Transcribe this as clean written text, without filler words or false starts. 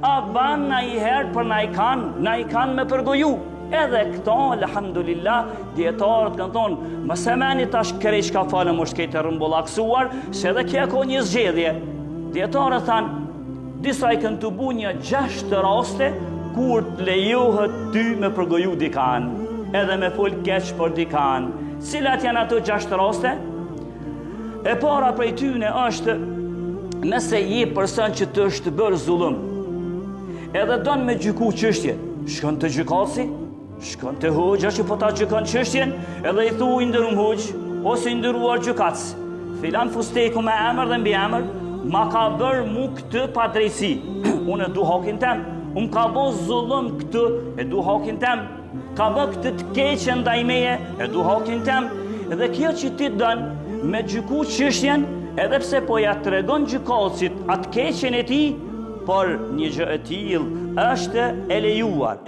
A ban na i herë për na i kanë me përgoju. Edhe këto, alhamdulillah, djetarët kanë thonë, mëse meni tash kërej që ka falë më shkejtë rëmbullaksuar, se edhe kje ko një zgjedhje. Djetarët thanë, disa i kanë të bu një 6 raste, kur të lejohet ty me përgoju dikan, edhe me full keq për dikan. Cilat janë ato 6 raste? E para prej tyne është, nëse je person që të është bërë zullum, edhe donë me gjyku çështje, shkon të gjykatësi, shkon të hoxha që po ta gjykon çështjen, edhe i thuj ndërum hoxh, ose i ndëruar gjykatës, filan fusteku me emër dhe mbi emër, ma ka bërë mu këtë pa drejtësi, unë e du hakin tem, unë ka bo zullum këtë, e du hakin tem, ka bë këtë të keqen ndaj meje, e du hakin tem, edhe kjo që ti dënë me gjyku çështjen, edhe pse po ja tregon gjykatësit atë keqen e ti, por një gjë e tillë është e lejuar.